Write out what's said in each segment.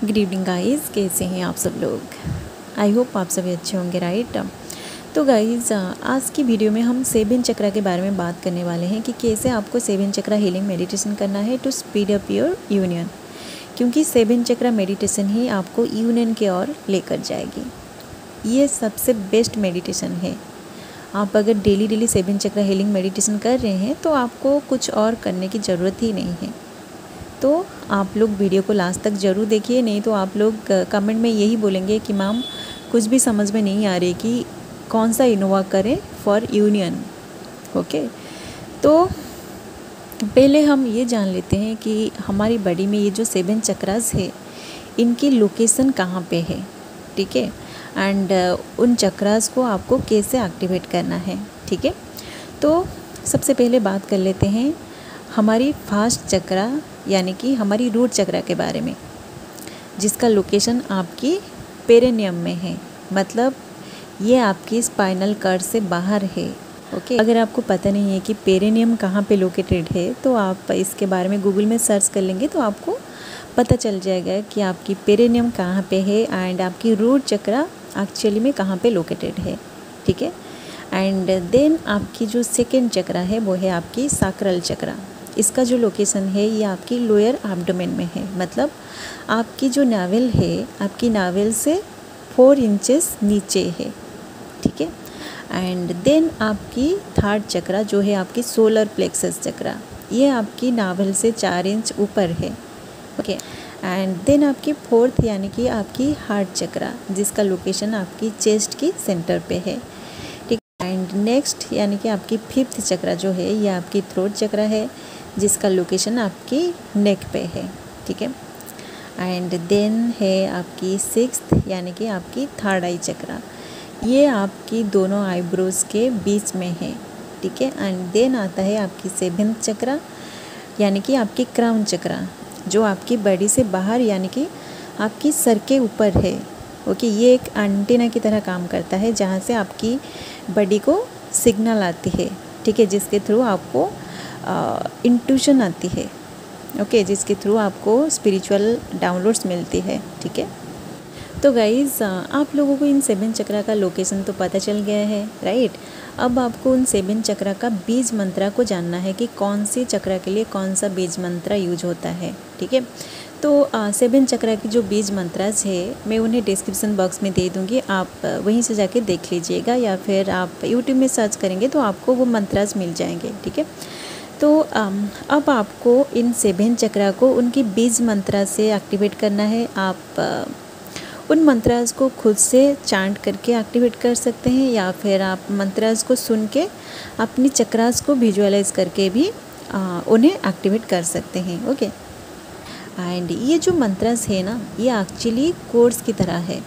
Good evening guys, कैसे हैं आप सब लोग। आई होप आप सभी अच्छे होंगे, राइट। तो गाइस आज की वीडियो में हम 7 चक्रा के बारे में बात करने वाले हैं कि कैसे आपको 7 चक्रा हीलिंग मेडिटेशन करना है to speed up your union, क्योंकि 7 चक्रा मेडिटेशन ही आपको यूनियन की ओर लेकर जाएगी। ये सबसे बेस्ट मेडिटेशन है। आप अगर डेली 7 चक्रा हीलिंग मेडिटेशन कर रहे हैं तो आपको कुछ और करने की ज़रूरत ही नहीं है। तो आप लोग वीडियो को लास्ट तक ज़रूर देखिए, नहीं तो आप लोग कमेंट में यही बोलेंगे कि मैम कुछ भी समझ में नहीं आ रही कि कौन सा इनोवा करें फॉर यूनियन। ओके, तो पहले हम ये जान लेते हैं कि हमारी बॉडी में ये जो 7 चक्रास है इनकी लोकेशन कहाँ पे है, ठीक है। एंड उन चक्रास को आपको कैसे एक्टिवेट करना है, ठीक है। तो सबसे पहले बात कर लेते हैं हमारी फर्स्ट चक्रा यानी कि हमारी रूट चक्रा के बारे में, जिसका लोकेशन आपकी पेरिनियम में है। मतलब ये आपकी स्पाइनल कॉर्ड से बाहर है। ओके, अगर आपको पता नहीं है कि पेरिनियम कहाँ पे लोकेटेड है तो आप इसके बारे में गूगल में सर्च कर लेंगे तो आपको पता चल जाएगा कि आपकी पेरिनियम कहाँ पे है एंड आपकी रूट चक्रा एक्चुअली में कहाँ पे लोकेटेड है, ठीक है। एंड देन आपकी जो सेकेंड चक्रा है वो है आपकी सैक्रल चक्रा। इसका जो लोकेशन है ये आपकी लोअर एब्डोमेन में है। मतलब आपकी जो नावेल है आपकी नावेल से 4 इंचेस नीचे है, ठीक है। एंड देन आपकी थर्ड चक्रा जो है आपकी सोलर प्लेक्सस चक्रा, ये आपकी नावेल से 4 इंच ऊपर है। ओके, एंड देन आपकी फोर्थ यानी कि आपकी हार्ट चक्रा, जिसका लोकेशन आपकी चेस्ट की सेंटर पे है, ठीक। एंड नेक्स्ट यानी कि आपकी फिफ्थ चक्रा जो है ये आपकी थ्रोट चक्रा है, जिसका लोकेशन आपकी नेक पे है, ठीक है। एंड देन है आपकी सिक्स्थ यानी कि आपकी थर्ड आई चक्रा, ये आपकी दोनों आईब्रोज के बीच में है, ठीक है। एंड देन आता है आपकी 7th चक्रा यानी कि आपकी क्राउन चक्रा, जो आपकी बॉडी से बाहर यानी कि आपकी सर के ऊपर है। ओके, ये एक एंटीना की तरह काम करता है जहाँ से आपकी बॉडी को सिग्नल आती है, ठीक है, जिसके थ्रू आपको इंट्यूशन आती है। ओके, जिसके थ्रू आपको स्पिरिचुअल डाउनलोड्स मिलती है, ठीक है। तो गाइज़ आप लोगों को इन 7 चक्रा का लोकेशन तो पता चल गया है, राइट। अब आपको उन 7 चक्रा का बीज मंत्रा को जानना है कि कौन सी चक्रा के लिए कौन सा बीज मंत्रा यूज होता है, ठीक है। तो 7 चक्रा की जो बीज मंत्रास है मैं उन्हें डिस्क्रिप्शन बॉक्स में दे दूँगी, आप वहीं से जाके देख लीजिएगा, या फिर आप यूट्यूब में सर्च करेंगे तो आपको वो मंत्रास मिल जाएंगे, ठीक है। तो अब आपको इन 7 चक्रा को उनकी बीज मंत्रा से एक्टिवेट करना है। आप उन मंत्रास को खुद से चांट करके एक्टिवेट कर सकते हैं, या फिर आप मंत्रास को सुन के अपनी चक्रास को विजुअलाइज करके भी उन्हें एक्टिवेट कर सकते हैं। ओके, एंड ये जो मंत्रास है ना ये एक्चुअली कोर्स की तरह है।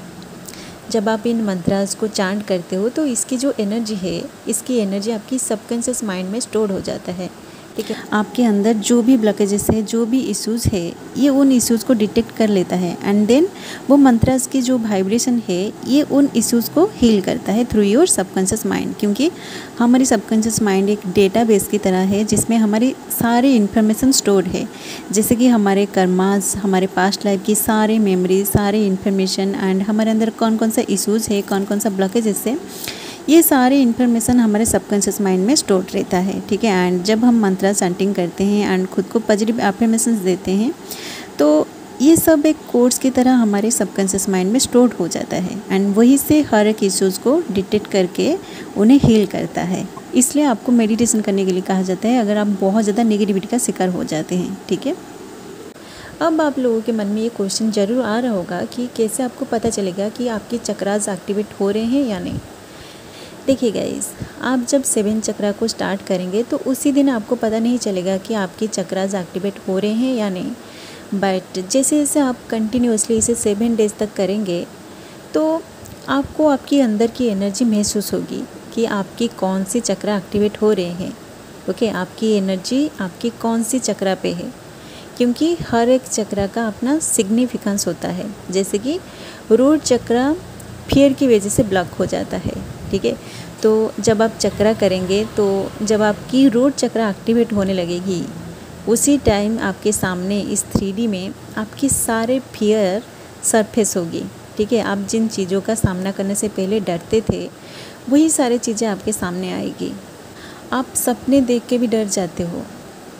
जब आप इन मंत्रास को चांट करते हो तो इसकी जो एनर्जी है, इसकी एनर्जी आपकी सबकॉन्शियस माइंड में स्टोर हो जाता है, ठीक है। आपके अंदर जो भी ब्लॉकेजेस है, जो भी इश्यूज़ है, ये उन इश्यूज़ को डिटेक्ट कर लेता है एंड देन वो मंत्रास की जो वाइब्रेशन है ये उन इश्यूज़ को हील करता है थ्रू योर सबकॉन्शियस माइंड। क्योंकि हमारी सबकॉन्शियस माइंड एक डेटाबेस की तरह है जिसमें हमारी सारी इन्फॉर्मेशन स्टोर्ड है, जैसे कि हमारे कर्मास, हमारे पास्ट लाइफ की सारी मेमोरी, सारी इन्फॉर्मेशन एंड हमारे अंदर कौन कौन सा इश्यूज़ है, कौन कौन सा ब्लॉकेजेस है, ये सारी इन्फॉर्मेशन हमारे सबकॉन्शियस माइंड में स्टोर रहता है, ठीक है। एंड जब हम मंत्रा चैंटिंग करते हैं एंड खुद को पॉजिटिव अफर्मेशंस देते हैं तो ये सब एक कोर्स की तरह हमारे सबकॉन्शियस माइंड में स्टोर हो जाता है एंड वहीं से हर एक इश्यूज़ को डिटेक्ट करके उन्हें हील करता है। इसलिए आपको मेडिटेशन करने के लिए कहा जाता है अगर आप बहुत ज़्यादा नेगेटिविटी का शिकार हो जाते हैं, ठीक है। अब आप लोगों के मन में ये क्वेश्चन ज़रूर आ रहा होगा कि कैसे आपको पता चलेगा कि आपके चक्रास एक्टिवेट हो रहे हैं या नहीं। देखिए गाइस, आप जब 7 चक्रा को स्टार्ट करेंगे तो उसी दिन आपको पता नहीं चलेगा कि आपकी चक्रास एक्टिवेट हो रहे हैं या नहीं, बट जैसे जैसे आप कंटिन्यूसली इसे 7 डेज तक करेंगे तो आपको आपकी अंदर की एनर्जी महसूस होगी कि आपकी कौन सी चक्रा एक्टिवेट हो रहे हैं। ओके, आपकी एनर्जी आपकी कौन सी चक्रा पे है, क्योंकि हर एक चक्रा का अपना सिग्निफिकेंस होता है। जैसे कि रूट चक्रा फियर की वजह से ब्लॉक हो जाता है, ठीक है। तो जब आप चक्रा करेंगे तो जब आपकी रूट चक्रा एक्टिवेट होने लगेगी उसी टाइम आपके सामने इस 3D में आपकी सारे फियर सरफेस होगी। ठीक है, आप जिन चीज़ों का सामना करने से पहले डरते थे वही सारी चीज़ें आपके सामने आएगी। आप सपने देख के भी डर जाते हो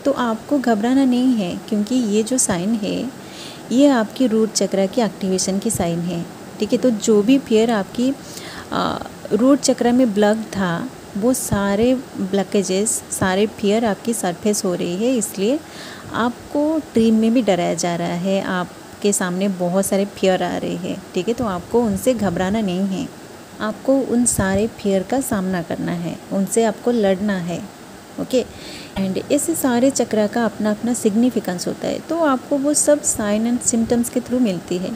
तो आपको घबराना नहीं है, क्योंकि ये जो साइन है ये आपकी रूट चक्र की एक्टिवेशन की साइन है। ठीक है, तो जो भी फियर आपकी रूट चक्र में ब्लॉक था वो सारे ब्लॉकेजेस, सारे फियर आपकी सरफेस हो रही है, इसलिए आपको ड्रीम में भी डराया जा रहा है। आपके सामने बहुत सारे फियर आ रहे हैं। ठीक है, तो आपको उनसे घबराना नहीं है, आपको उन सारे फियर का सामना करना है, उनसे आपको लड़ना है। ओके, एंड ऐसे सारे चक्र का अपना अपना सिग्निफिकेंस होता है, तो आपको वो सब साइन एंड सिम्टम्स के थ्रू मिलती है।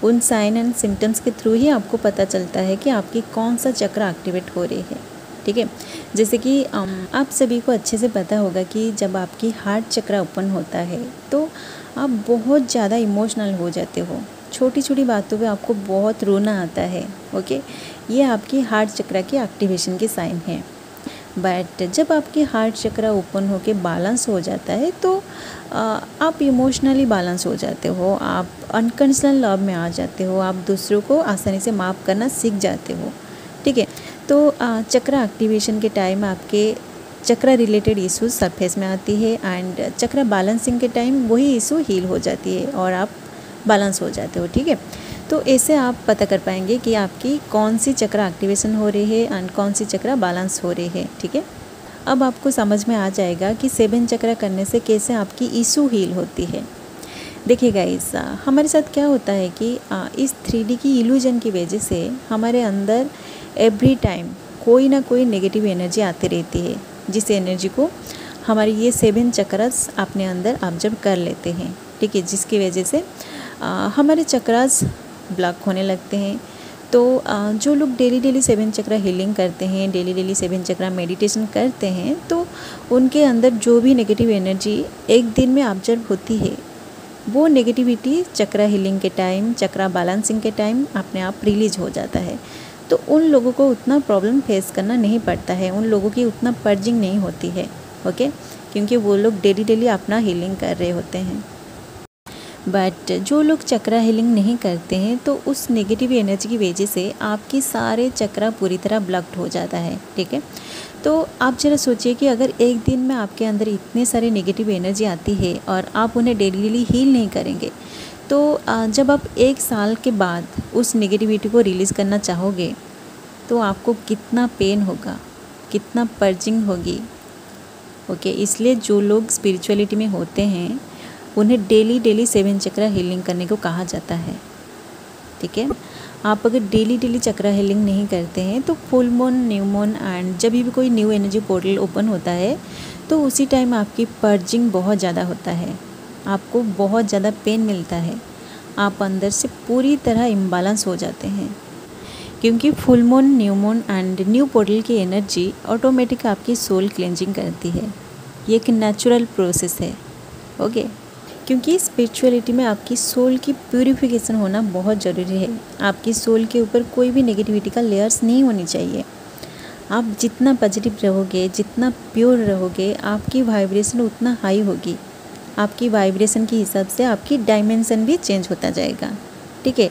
उन साइन एंड सिम्टम्स के थ्रू ही आपको पता चलता है कि आपकी कौन सा चक्र एक्टिवेट हो रही है। ठीक है, जैसे कि आप सभी को अच्छे से पता होगा कि जब आपकी हार्ट चक्र ओपन होता है तो आप बहुत ज़्यादा इमोशनल हो जाते हो, छोटी छोटी बातों पे आपको बहुत रोना आता है। ओके, ये आपकी हार्ट चक्र की एक्टिवेशन की साइन है। बट जब आपकी हार्ट चक्र ओपन होके बैलेंस हो जाता है तो आप इमोशनली बैलेंस हो जाते हो, आप अनकंडीशनल लव में आ जाते हो, आप दूसरों को आसानी से माफ़ करना सीख जाते हो। ठीक है, तो चक्र एक्टिवेशन के टाइम आपके चक्र रिलेटेड इश्यूज सरफेस में आती है एंड चक्र बैलेंसिंग के टाइम वही इशू हील हो जाती है और आप बैलेंस हो जाते हो। ठीक है, तो ऐसे आप पता कर पाएंगे कि आपकी कौन सी चक्र एक्टिवेशन हो रही है एंड कौन सी चक्र बैलेंस हो रही है। ठीक है, अब आपको समझ में आ जाएगा कि 7 चक्र करने से कैसे आपकी इशू हील होती है। देखिए गाइस, हमारे साथ क्या होता है कि इस 3D की इल्यूजन की वजह से हमारे अंदर एवरी टाइम कोई ना कोई नेगेटिव एनर्जी आती रहती है, जिस एनर्जी को हमारे ये 7 चक्रस अपने अंदर ऑब्जर्व कर लेते हैं। ठीक है, जिसकी वजह से हमारे चक्रस ब्लॉक होने लगते हैं। तो जो लोग डेली 7 चक्र हीलिंग करते हैं, डेली 7 चक्र मेडिटेशन करते हैं, तो उनके अंदर जो भी नेगेटिव एनर्जी एक दिन में ऑब्जर्व होती है वो नेगेटिविटी चक्र हीलिंग के टाइम, चक्र बैलेंसिंग के टाइम अपने आप रिलीज हो जाता है। तो उन लोगों को उतना प्रॉब्लम फेस करना नहीं पड़ता है, उन लोगों की उतना पर्जिंग नहीं होती है। ओके, क्योंकि वो लोग डेली अपना हीलिंग कर रहे होते हैं। बट जो लोग चक्र हीलिंग नहीं करते हैं तो उस नेगेटिव एनर्जी की वजह से आपकी सारे चक्र पूरी तरह ब्लॉक्ड हो जाता है। ठीक है, तो आप जरा सोचिए कि अगर एक दिन में आपके अंदर इतने सारे नेगेटिव एनर्जी आती है और आप उन्हें डेली हील नहीं करेंगे, तो जब आप 1 साल के बाद उस नेगेटिविटी को रिलीज़ करना चाहोगे तो आपको कितना पेन होगा, कितना पर्जिंग होगी। ओके, इसलिए जो लोग स्पिरिचुअलिटी में होते हैं उन्हें डेली 7 चक्र हीलिंग करने को कहा जाता है। ठीक है, आप अगर डेली चक्र हीलिंग नहीं करते हैं तो full moon, new moon and जब भी कोई न्यू एनर्जी पोर्टल ओपन होता है तो उसी टाइम आपकी पर्जिंग बहुत ज़्यादा होता है, आपको बहुत ज़्यादा पेन मिलता है, आप अंदर से पूरी तरह इम्बैलेंस हो जाते हैं। क्योंकि full moon, new moon and new portal की एनर्जी ऑटोमेटिक आपकी सोल क्लेंजिंग करती है। ये एक नेचुरल प्रोसेस है। ओके, क्योंकि स्पिरिचुअलिटी में आपकी सोल की प्यूरिफिकेशन होना बहुत ज़रूरी है। आपकी सोल के ऊपर कोई भी नेगेटिविटी का लेयर्स नहीं होनी चाहिए। आप जितना पॉजिटिव रहोगे, जितना प्योर रहोगे, आपकी वाइब्रेशन उतना हाई होगी। आपकी वाइब्रेशन के हिसाब से आपकी डायमेंशन भी चेंज होता जाएगा। ठीक है,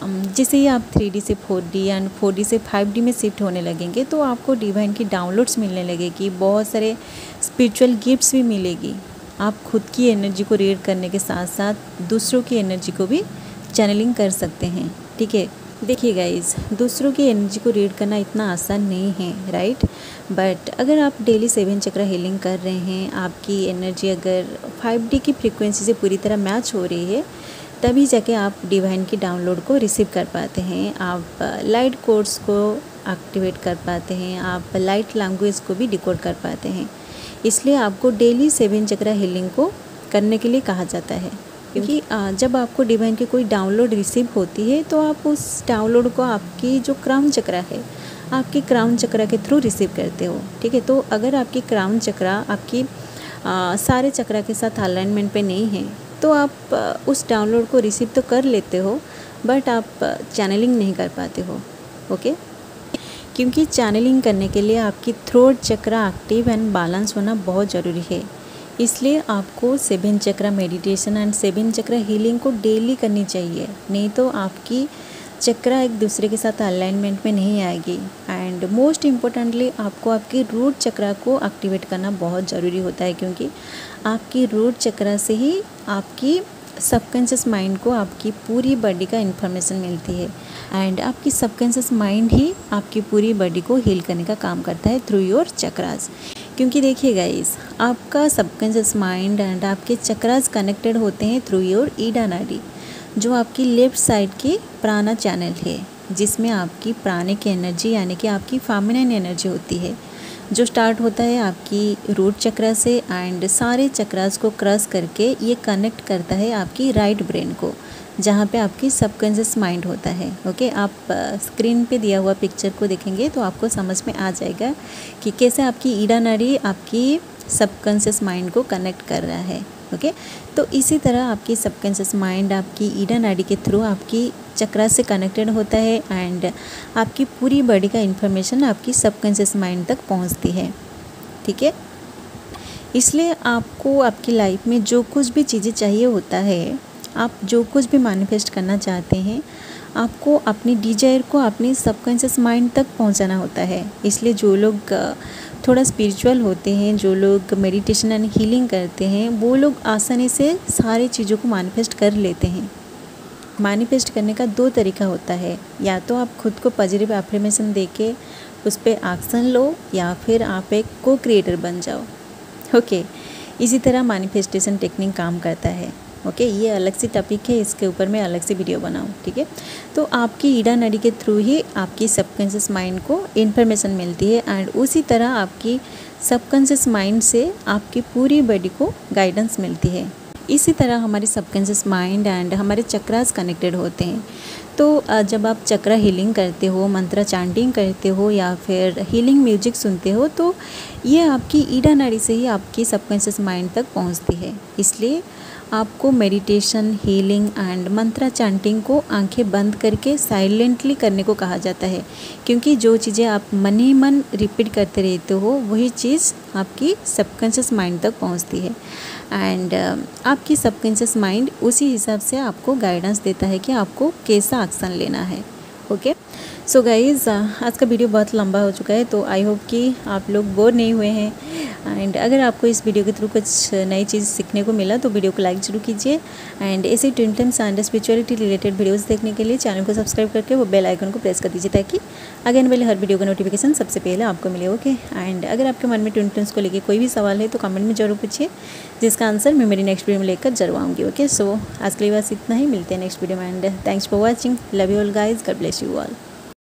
जैसे ही आप 3D से 4D एंड 4D से 5D में शिफ्ट होने लगेंगे तो आपको डिवाइन की डाउनलोड्स मिलने लगेगी, बहुत सारे स्पिरिचुअल गिफ्ट्स भी मिलेगी। आप खुद की एनर्जी को रीड करने के साथ साथ दूसरों की एनर्जी को भी चैनलिंग कर सकते हैं। ठीक है, देखिए गाइस, दूसरों की एनर्जी को रीड करना इतना आसान नहीं है, राइट। बट अगर आप डेली 7 चक्र हीलिंग कर रहे हैं, आपकी एनर्जी अगर 5D की फ्रीक्वेंसी से पूरी तरह मैच हो रही है, तभी जाके आप डिवाइन की डाउनलोड को रिसीव कर पाते हैं, आप लाइट कोड्स को एक्टिवेट कर पाते हैं, आप लाइट लैंग्वेज को भी डिकोड कर पाते हैं। इसलिए आपको डेली 7 चक्र हीलिंग को करने के लिए कहा जाता है। क्योंकि जब आपको डिवाइन की कोई डाउनलोड रिसीव होती है तो आप उस डाउनलोड को आपकी जो क्राउन चक्र है, आपकी क्राउन चक्र के थ्रू रिसीव करते हो। ठीक है, तो अगर आपकी क्राउन चक्र आपकी सारे चक्र के साथ अलाइनमेंट पे नहीं है तो आप उस डाउनलोड को रिसीव तो कर लेते हो बट आप चैनलिंग नहीं कर पाते हो। ओके, क्योंकि चैनलिंग करने के लिए आपकी थ्रोट चक्र एक्टिव एंड बैलेंस होना बहुत ज़रूरी है। इसलिए आपको 7 चक्रा मेडिटेशन एंड 7 चक्रा हीलिंग को डेली करनी चाहिए, नहीं तो आपकी चक्रा एक दूसरे के साथ अलाइनमेंट में नहीं आएगी। एंड मोस्ट इम्पोर्टेंटली आपको आपकी रूट चक्रा को एक्टिवेट करना बहुत ज़रूरी होता है, क्योंकि आपकी रूट चक्रा से ही आपकी सबकॉन्शियस माइंड को आपकी पूरी बॉडी का इन्फॉर्मेशन मिलती है। एंड आपकी सबकॉन्शियस माइंड ही आपकी पूरी बॉडी को हील करने का काम करता है थ्रू योर चक्रास। क्योंकि देखिए गाइस, आपका सबकॉन्शियस माइंड एंड आपके चक्रास कनेक्टेड होते हैं थ्रू योर ईडा नाडी, जो आपकी लेफ़्ट साइड की प्राणा चैनल है, जिसमें आपकी प्राणिक एनर्जी यानी कि आपकी फेमिनिन एनर्जी होती है, जो स्टार्ट होता है आपकी रूट चक्रा से एंड सारे चक्रास को क्रॉस करके ये कनेक्ट करता है आपकी राइट ब्रेन को, जहाँ पे आपकी सबकॉन्शियस माइंड होता है। ओके, आप स्क्रीन पे दिया हुआ पिक्चर को देखेंगे तो आपको समझ में आ जाएगा कि कैसे आपकी ईडा नाड़ी आपकी सबकॉन्शियस माइंड को कनेक्ट कर रहा है। ओके, तो इसी तरह आपकी सबकॉन्शियस माइंड आपकी ईडा नाड़ी के थ्रू आपकी चक्रा से कनेक्टेड होता है एंड आपकी पूरी बॉडी का इन्फॉर्मेशन आपकी सबकॉन्शियस माइंड तक पहुंचती है। ठीक है, इसलिए आपको आपकी लाइफ में जो कुछ भी चीज़ें चाहिए होता है, आप जो कुछ भी मैनिफेस्ट करना चाहते हैं, आपको अपनी डिजायर को अपनी सबकॉन्शियस माइंड तक पहुंचाना होता है। इसलिए जो लोग थोड़ा स्पिरिचुअल होते हैं, जो लोग मेडिटेशन एंड हीलिंग करते हैं, वो लोग आसानी से सारी चीज़ों को मैनिफेस्ट कर लेते हैं। मैनिफेस्ट करने का 2 तरीका होता है, या तो आप खुद को पॉजिटिव एफर्मेशन देके उस पर एक्शन लो, या फिर आप एक को क्रिएटर बन जाओ। ओके, इसी तरह मैनिफेस्टेशन टेक्निक काम करता है। ओके, ये अलग सी टॉपिक है, इसके ऊपर मैं अलग से वीडियो बनाऊँ। ठीक है, तो आपकी ईडा नाड़ी के थ्रू ही आपकी सबकॉन्शियस माइंड को इन्फॉर्मेशन मिलती है एंड उसी तरह आपकी सबकॉन्शियस माइंड से आपकी पूरी बॉडी को गाइडेंस मिलती है। इसी तरह हमारी सबकॉन्शियस माइंड एंड हमारे चक्रास कनेक्टेड होते हैं। तो जब आप चक्रा हीलिंग करते हो, मंत्रा चैंटिंग करते हो या फिर हीलिंग म्यूजिक सुनते हो, तो ये आपकी ईडा नाड़ी से ही आपकी सबकॉन्शियस माइंड तक पहुंचती है। इसलिए आपको meditation, healing and Mantra chanting को आंखें बंद करके साइलेंटली करने को कहा जाता है, क्योंकि जो चीज़ें आप मन ही मन रिपीट करते रहते हो वही चीज़ आपकी सबकॉन्शियस माइंड तक पहुंचती है एंड आपकी सबकॉन्शियस माइंड उसी हिसाब से आपको गाइडेंस देता है कि आपको कैसा एक्शन लेना है। ओके, सो गाइज़, आज का वीडियो बहुत लंबा हो चुका है, तो आई होप कि आप लोग बोर नहीं हुए हैं एंड अगर आपको इस वीडियो के थ्रू कुछ नई चीज़ सीखने को मिला तो वीडियो को लाइक जरूर कीजिए एंड ऐसे twin flames and spirituality related videos देखने के लिए चैनल को सब्सक्राइब करके वो बेल आइकन को प्रेस कर दीजिए, ताकि आगे आने वाले हर वीडियो का नोटिफिकेशन सबसे पहले आपको मिले। ओके, एंड अगर आपके मन में ट्विन फ्लेम्स को लेकर कोई भी सवाल है तो कमेंट में जरूर पूछिए, जिसका आंसर मैं मेरी नेक्स्ट वीडियो में लेकर जरूर आऊँगी। ओके, सो आज के लिए बस इतना ही, मिलते हैं नेक्स्ट वीडियो में and thanks for watching. Love you all guys, God bless you all.